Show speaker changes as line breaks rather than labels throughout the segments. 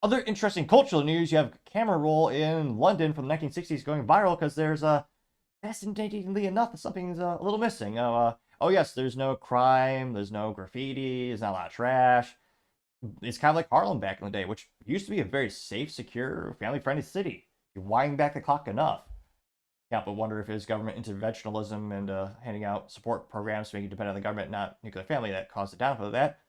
Other interesting cultural news, you have a camera roll in London from the 1960s going viral because there's fascinatingly enough, something's a little missing. Oh yes, there's no crime, there's no graffiti, there's not a lot of trash. It's kind of like Harlem back in the day, which used to be a very safe, secure, family-friendly city. You wind back the clock enough. Yeah, but wonder if it was government interventionism and handing out support programs to make you depend on the government, not nuclear family, that caused the downfall of that.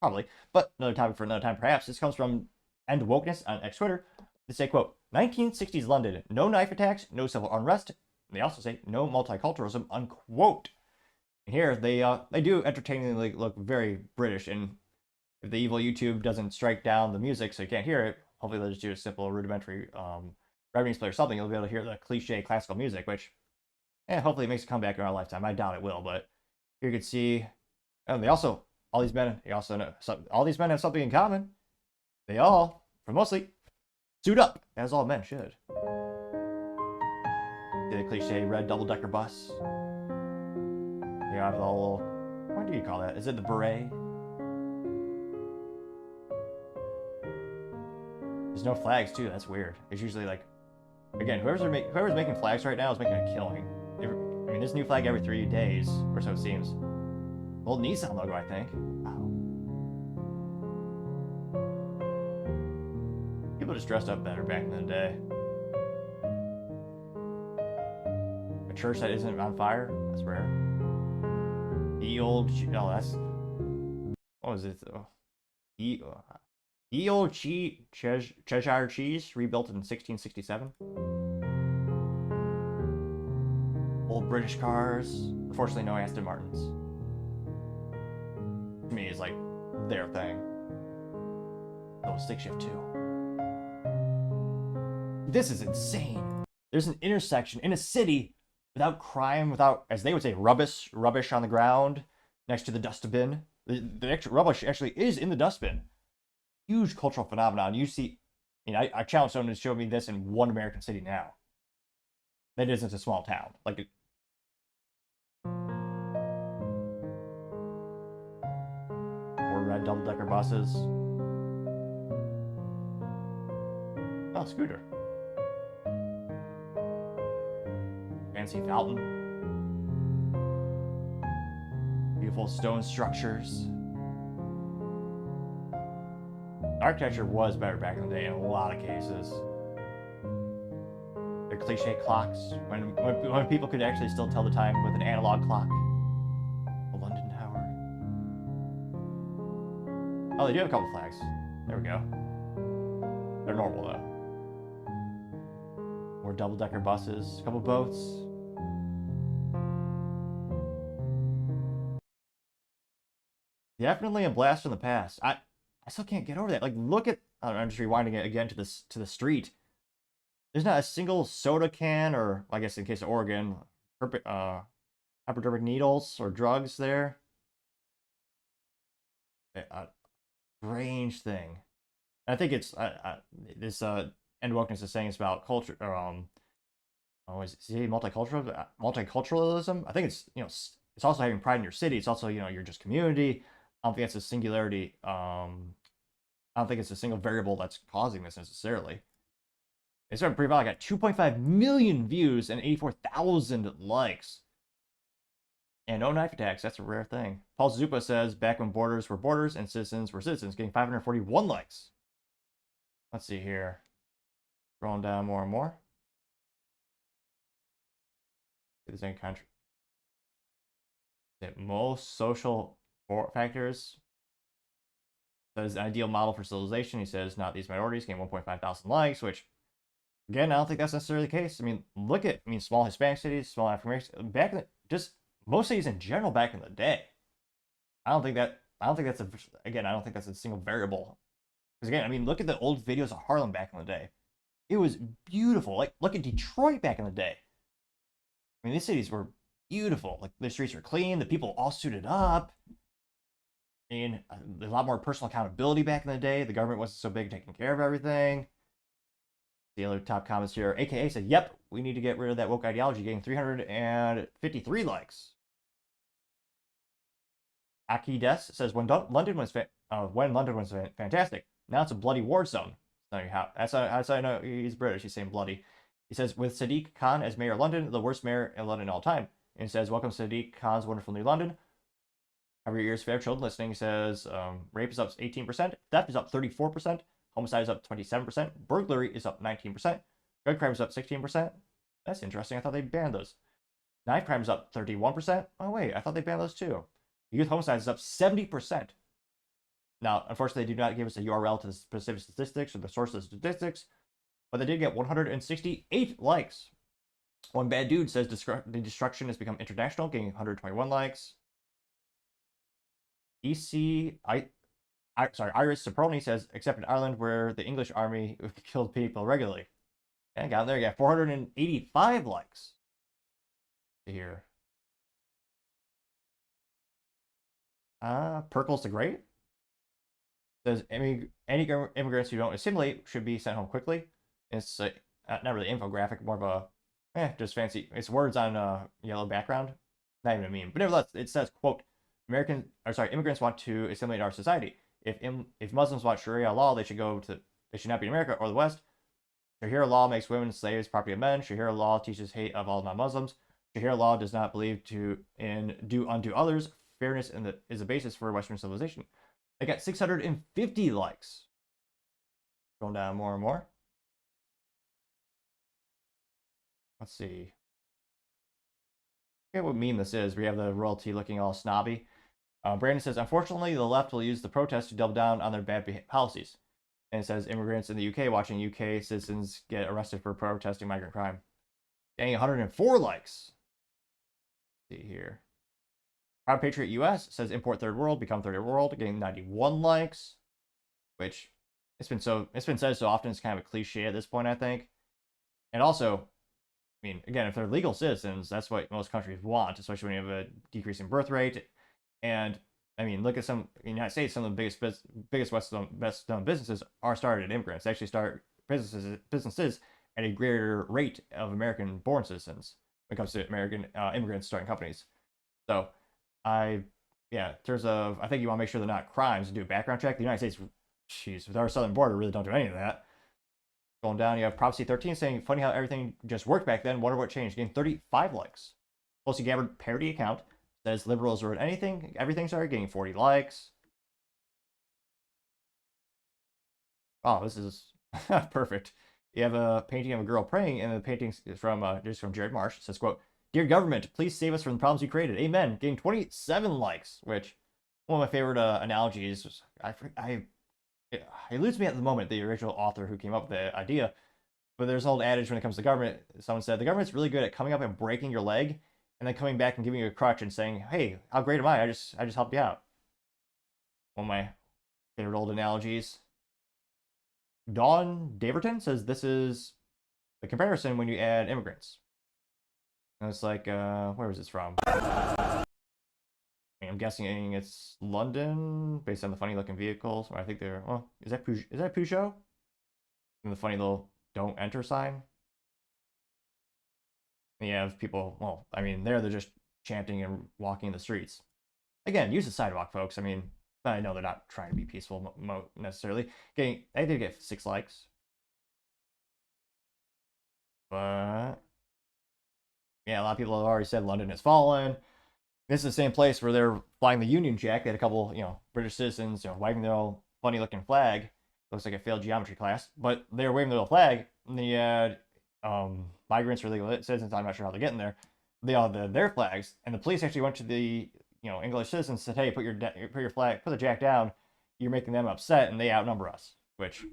Probably. But another topic for another time, perhaps. This comes from End Wokeness on X Twitter. They say, quote, 1960s London, no knife attacks, no civil unrest. And they also say no multiculturalism, unquote. And here they do entertainingly look very British, and if the evil YouTube doesn't strike down the music so you can't hear it, hopefully they'll just do a simple rudimentary revenue split or something. You'll be able to hear the cliche classical music, which hopefully it makes a comeback in our lifetime. I doubt it will, but here you can see, and they also, all these men, you also know, all these men have something in common. They all, for mostly, suit up, as all men should. See the cliche red double-decker bus. You have the little, what do you call that? Is it the beret? There's no flags too. That's weird. It's usually like, again, whoever's making flags right now is making a killing. I mean, there's a new flag every 3 days, or so it seems. Old Nissan logo, I think. Wow. People just dressed up better back in the day. A church that isn't on fire? That's rare. The old... No, that's... What was it, though? The old Cheshire cheese, rebuilt in 1667. Old British cars. Unfortunately, no Aston Martins. To me, is like their thing. Oh, stick shift too. This is insane. There's an intersection in a city without crime, without, as they would say, rubbish on the ground next to the dustbin. The extra rubbish actually is in the dustbin. Huge cultural phenomenon. You see, I challenge someone to show me this in one American city now. That isn't a small town. Like, more red double-decker buses. Oh, scooter. Fancy fountain. Beautiful stone structures. Architecture was better back in the day in a lot of cases. The cliche clocks, when people could actually still tell the time with an analog clock. The London Tower. Oh, they do have a couple flags. There we go. They're normal though. More double-decker buses, a couple boats. Definitely a blast from the past. I still can't get over that. Like, look at... I'm just rewinding it again to the street. There's not a single soda can, or I guess in case of Oregon, hypodermic needles or drugs there. A strange thing. I think it's this End Wokeness is saying it's about culture. Is it multiculturalism? I think it's it's also having pride in your city. It's also your just community. I don't think that's a singularity. I don't think it's a single variable that's causing this necessarily. It's pretty about. I got 2.5 million views and 84,000 likes. And no knife attacks. That's a rare thing. Paul Zupa says, back when borders were borders and citizens were citizens, getting 541 likes. Let's see here. Scrolling down more and more. See if there's any country. Most social factors. Says ideal model for civilization. He says not these minorities. Gained 1.5 thousand likes, which again I don't think that's necessarily the case. I mean, look at small Hispanic cities, small African American back in just most cities in general back in the day. I don't think that's a single variable. Because again, I mean, look at the old videos of Harlem back in the day. It was beautiful. Like, look at Detroit back in the day. I mean, these cities were beautiful. Like, the streets were clean. The people all suited up. I mean, a lot more personal accountability back in the day. The government wasn't so big taking care of everything. The other top comments here, AKA said, yep, we need to get rid of that woke ideology, getting 353 likes. Aki Des says, when London was fantastic, Now it's a bloody war zone. That's how I know he's British. He's saying bloody. He says, with Sadiq Khan as mayor of London, the worst mayor in London all time. And he says, welcome Sadiq Khan's wonderful new London. Every year's fair children listening says, rape is up 18%, theft is up 34%, homicide is up 27%, burglary is up 19%, drug crime is up 16%. That's interesting. I thought they banned those. Knife crime is up 31%. Oh, wait, I thought they banned those too. Youth homicide is up 70%. Now, unfortunately, they do not give us a URL to the specific statistics or the source of the statistics, but they did get 168 likes. One bad dude says the destruction has become international, getting 121 likes. Iris Soproni says, except in Ireland, where the English army killed people regularly. And got there, you got 485 likes. Here. Perkles the Great says, any immigrants who don't assimilate should be sent home quickly. It's not really infographic, more of a just fancy. It's words on a yellow background. Not even a meme, but nevertheless, it says, quote, immigrants want to assimilate our society. If Muslims want Sharia law, they should not be in America or the West. Sharia law makes women slaves, property of men. Sharia law teaches hate of all non-Muslims. Sharia law does not believe in do unto others. Fairness is the basis for Western civilization. They got 650 likes. Going down more and more. Let's see. I forget what meme this is. We have the royalty looking all snobby. Brandon says, unfortunately, the left will use the protest to double down on their bad policies. And it says, immigrants in the UK watching UK citizens get arrested for protesting migrant crime. Dang, 104 likes. Let's see here. Proud Patriot US says, import third world, become third world, getting 91 likes. Which, it's been said so often, it's kind of a cliche at this point, I think. And also, I mean, again, if they're legal citizens, that's what most countries want, especially when you have a decrease in birth rate. And I mean, look at in the United States, some of the biggest best-known businesses are started at immigrants. They actually start businesses at a greater rate of American-born citizens when it comes to American immigrants starting companies. So, in terms of, I think you want to make sure they're not crimes and do a background check. The United States, jeez, with our southern border, really don't do any of that. Going down, you have Prophecy 13 saying, funny how everything just worked back then. Wonder what changed. Getting 35 likes. Tulsi Gabbard parody account says liberals are everything started getting 40 likes. Oh, this is perfect. You have a painting of a girl praying, and the painting is from Jared Marsh. It says, quote, dear government, please save us from the problems you created. Amen. Getting 27 likes, which one of my favorite analogies. It eludes me at the moment, the original author who came up with the idea, but there's an old adage when it comes to government. Someone said the government's really good at coming up and breaking your leg, and then coming back and giving you a crutch and saying, "Hey, how great am I? I just helped you out." One of my favorite old analogies. Dawn Daverton says this is the comparison when you add immigrants. And it's like, where was this from? I'm guessing it's London, based on the funny looking vehicles. I think they're, well, is that Peugeot? And the funny little don't enter sign. And you have people, well, I mean, they're just chanting and walking the streets. Again, use the sidewalk, folks. I mean, I know they're not trying to be peaceful necessarily. I did get 6 likes. But yeah, a lot of people have already said London has fallen. This is the same place where they're flying the Union Jack. They had a couple, British citizens, waving their old funny-looking flag. Looks like a failed geometry class, but they were waving their little flag. And then you had migrants or legal citizens. I'm not sure how they're getting there. They all had their flags, and the police actually went to the English citizens and said, "Hey, put your flag, put the Jack down. You're making them upset, and they outnumber us." Which,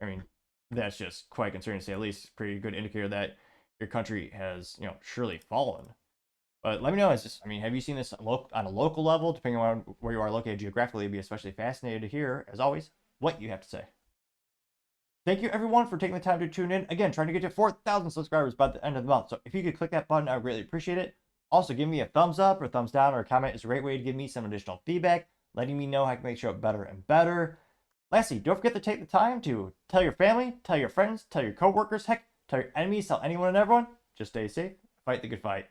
I mean, that's just quite concerning to say at least. Pretty good indicator that your country has, surely fallen. But let me know, have you seen this on a local level? Depending on where you are located geographically, I'd be especially fascinated to hear, as always, what you have to say. Thank you, everyone, for taking the time to tune in. Again, trying to get to 4,000 subscribers by the end of the month. So if you could click that button, I would greatly appreciate it. Also, give me a thumbs up or thumbs down or a comment is a great way to give me some additional feedback, letting me know how I can make the show better and better. Lastly, don't forget to take the time to tell your family, tell your friends, tell your coworkers, heck, tell your enemies, tell anyone and everyone. Just stay safe, fight the good fight.